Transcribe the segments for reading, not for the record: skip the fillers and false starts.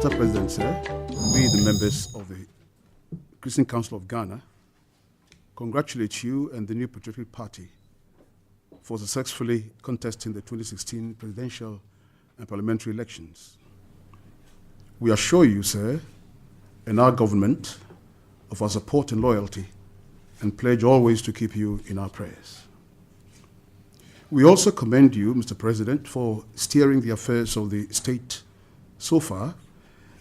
Mr. President, sir, we, the members of the Christian Council of Ghana, congratulate you and the new Patriotic Party for successfully contesting the 2016 presidential and parliamentary elections. We assure you, sir, and our government of our support and loyalty, and pledge always to keep you in our prayers. We also commend you, Mr. President, for steering the affairs of the state so far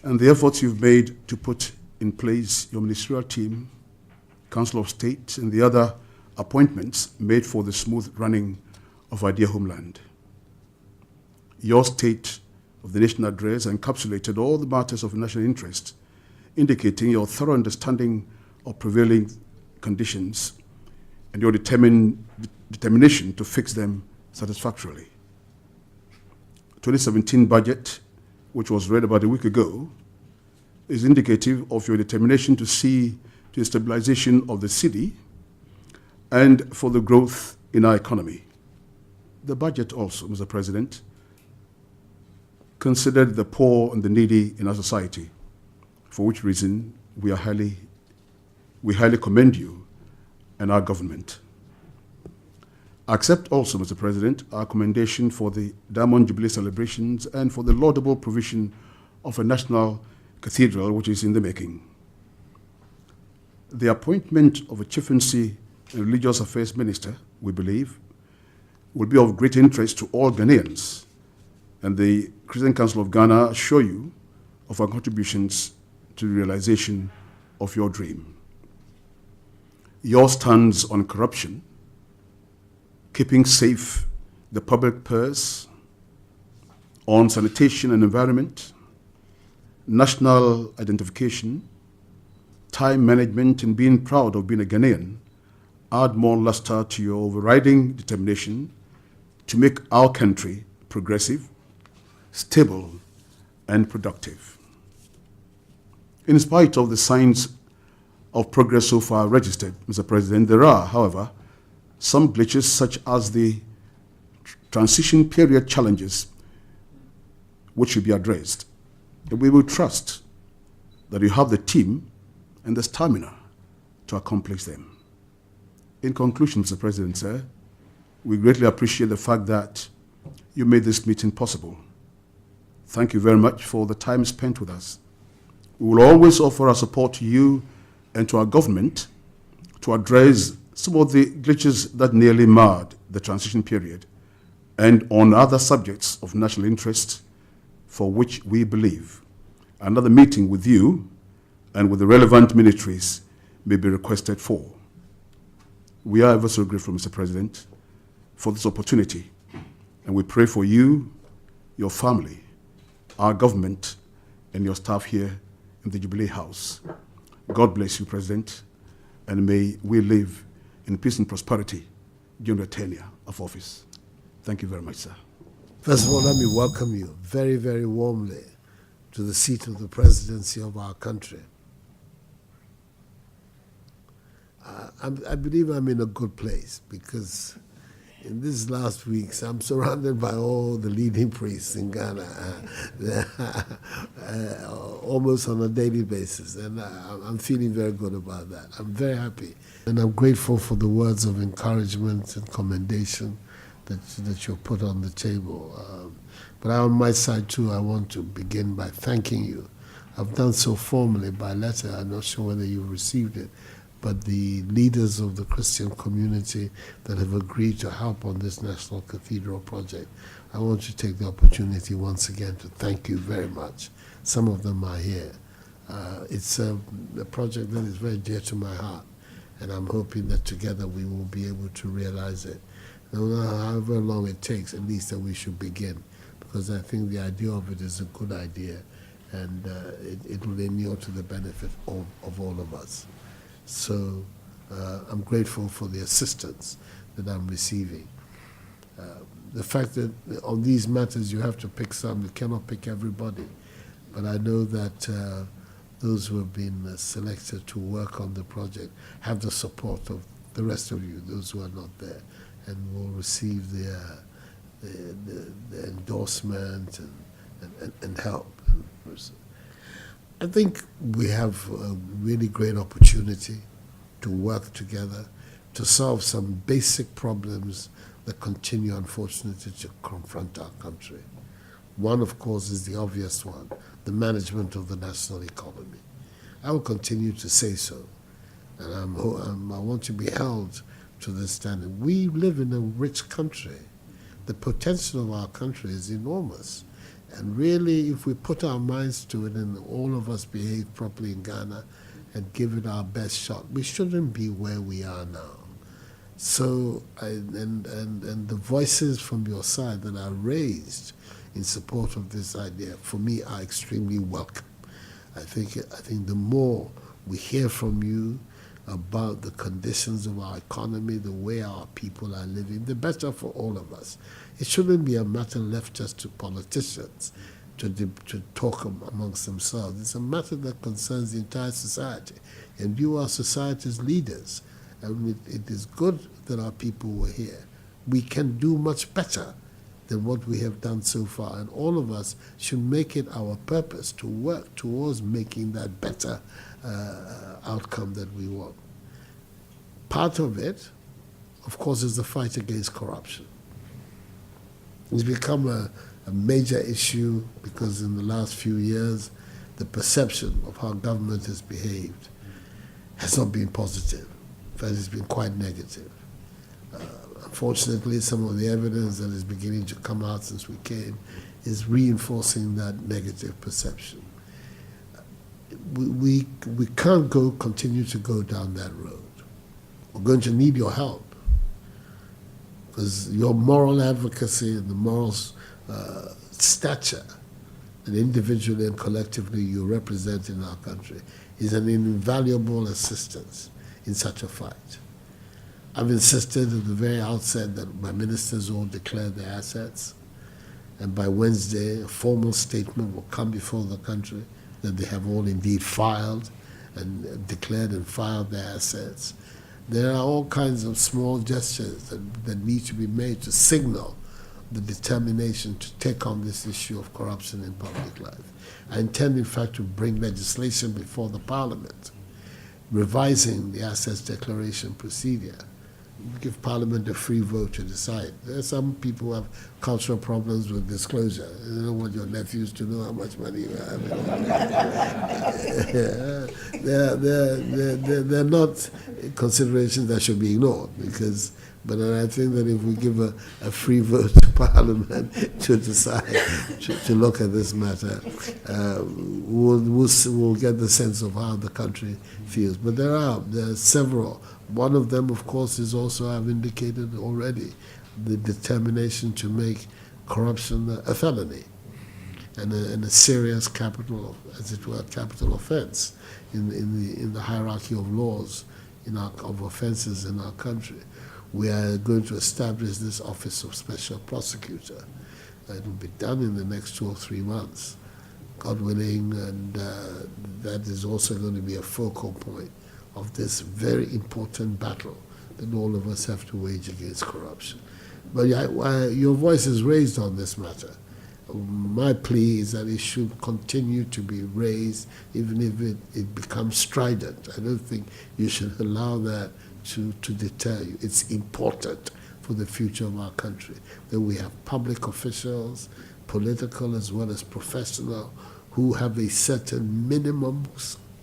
and the efforts you've made to put in place your ministerial team, Council of State, and the other appointments made for the smooth running of our dear homeland. Your State of the Nation address encapsulated all the matters of national interest, indicating your thorough understanding of prevailing conditions and your determination to fix them satisfactorily. 2017 budget, which was read about a week ago, is indicative of your determination to see to the stabilization of the city and for the growth in our economy. The budget also, Mr. President, considered the poor and the needy in our society, for which reason we highly commend you and our government. Accept also, Mr. President, our commendation for the Diamond Jubilee celebrations and for the laudable provision of a national cathedral which is in the making. The appointment of a chieftaincy and religious affairs minister, we believe, will be of great interest to all Ghanaians, and the Christian Council of Ghana assure you of our contributions to the realization of your dream. Your stance on corruption, keeping safe the public purse, on sanitation and environment, national identification, time management, and being proud of being a Ghanaian add more luster to your overriding determination to make our country progressive, stable, and productive. In spite of the signs of progress so far registered, Mr. President, there are, however, some glitches such as the transition period challenges which should be addressed. And we will trust that you have the team and the stamina to accomplish them. In conclusion, Mr. President, sir, we greatly appreciate the fact that you made this meeting possible. Thank you very much for the time spent with us. We will always offer our support to you and to our government to address some of the glitches that nearly marred the transition period and on other subjects of national interest for which we believe another meeting with you and with the relevant ministries may be requested for. We are ever so grateful, Mr. President, for this opportunity, and we pray for you, your family, our government, and your staff here in the Jubilee House. God bless you, President, and may we live in peace and prosperity during the tenure of office. Thank you very much, sir. First of all, let me welcome you very, very warmly to the seat of the presidency of our country. I believe I'm in a good place because in these last weeks, I'm surrounded by all the leading priests in Ghana, almost on a daily basis, and I'm feeling very good about that. I'm very happy, and I'm grateful for the words of encouragement and commendation that you put on the table. But on my side too, I want to begin by thanking you. I've done so formally by letter. I'm not sure whether you've received it, but the leaders of the Christian community that have agreed to help on this National Cathedral project, I want to take the opportunity once again to thank you very much. Some of them are here. It's a project that is very dear to my heart, and I'm hoping that together we will be able to realize it. No matter however long it takes, at least that we should begin, because I think the idea of it is a good idea, and it will inure to the benefit of all of us. So I'm grateful for the assistance that I'm receiving. The fact that on these matters you have to pick some, you cannot pick everybody. But I know that those who have been selected to work on the project have the support of the rest of you, those who are not there, and will receive the endorsement and help. I think we have a really great opportunity to work together to solve some basic problems that continue, unfortunately, to confront our country. One, of course, is the obvious one, the management of the national economy. I will continue to say so, and I want to be held to this standard. We live in a rich country. The potential of our country is enormous. And really, if we put our minds to it and all of us behave properly in Ghana and give it our best shot, we shouldn't be where we are now. So, and the voices from your side that are raised in support of this idea, for me, are extremely welcome. I think the more we hear from you about the conditions of our economy, the way our people are living, the better for all of us. It shouldn't be a matter left just to politicians to talk amongst themselves. It's a matter that concerns the entire society, and you are society's leaders. And it is good that our people were here. We can do much better than what we have done so far, and all of us should make it our purpose to work towards making that better outcome that we want. Part of it, of course, is the fight against corruption. It's become a major issue because in the last few years, the perception of how government has behaved has not been positive. In fact, it's been quite negative. Unfortunately, some of the evidence that is beginning to come out since we came is reinforcing that negative perception. We can't continue to go down that road. We're going to need your help, because your moral advocacy and the moral stature that individually and collectively you represent in our country is an invaluable assistance in such a fight. I've insisted at the very outset that my ministers all declare their assets, and by Wednesday a formal statement will come before the country that they have all indeed filed and declared and filed their assets. There are all kinds of small gestures that need to be made to signal the determination to take on this issue of corruption in public life. I intend, in fact, to bring legislation before the Parliament, revising the Assets Declaration procedure. Give Parliament a free vote to decide. There are some people who have cultural problems with disclosure. They don't want your nephews to know how much money you have. They're not considerations that should be ignored, but I think that if we give a free vote to Parliament to decide to look at this matter, we'll get the sense of how the country feels. But there are several. One of them, of course, is also, I've indicated already, the determination to make corruption a felony and a serious capital, as it were, capital offense in the hierarchy of laws of offenses in our country. We are going to establish this Office of Special Prosecutor. It will be done in the next 2 or 3 months, God willing, and that is also going to be a focal point of this very important battle that all of us have to wage against corruption. But your voice is raised on this matter. My plea is that it should continue to be raised, even if it becomes strident. I don't think you should allow that to deter you. It's important for the future of our country that we have public officials, political as well as professional, who have a certain minimum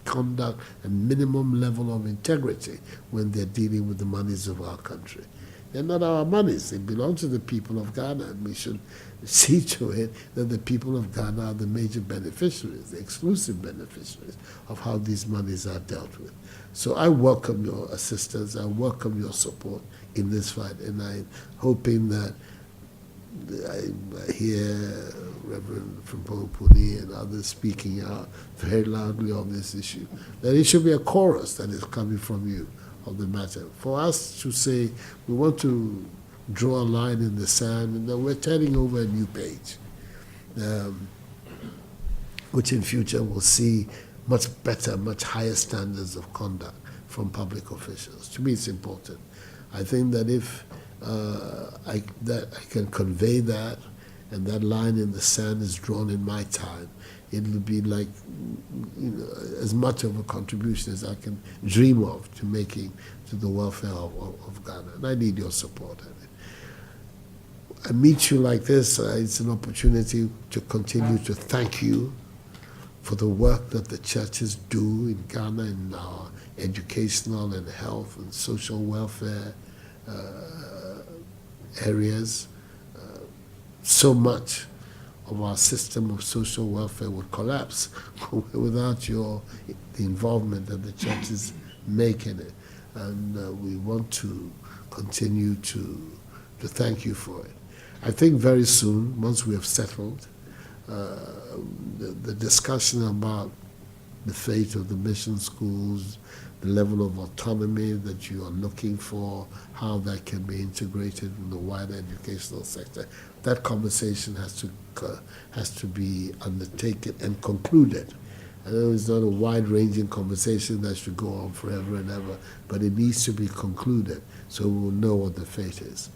conduct and minimum level of integrity when they're dealing with the monies of our country. They're not our monies. They belong to the people of Ghana, and we should see to it that the people of Ghana are the major beneficiaries, the exclusive beneficiaries of how these monies are dealt with. So I welcome your assistance. I welcome your support in this fight, and I'm hoping that I hear Reverend Frimpong Puni and others speaking out very loudly on this issue, that it should be a chorus that is coming from you of the matter. For us to say we want to draw a line in the sand and that we're turning over a new page, which in future will see much better, much higher standards of conduct from public officials. To me, it's important. I think that if I can convey that and that line in the sand is drawn in my time, it'll be like, as much of a contribution as I can dream of to making to the welfare of Ghana. And I need your support. I meet you like this, it's an opportunity to continue to thank you for the work that the churches do in Ghana in our educational and health and social welfare areas. So much of our system of social welfare would collapse without the involvement that the churches make in it. And we want to continue to thank you for it. I think very soon, once we have settled, the discussion about the fate of the mission schools, the level of autonomy that you are looking for, how that can be integrated in the wider educational sector, that conversation has to be undertaken and concluded. I know it's not a wide-ranging conversation that should go on forever and ever, but it needs to be concluded so we will know what the fate is.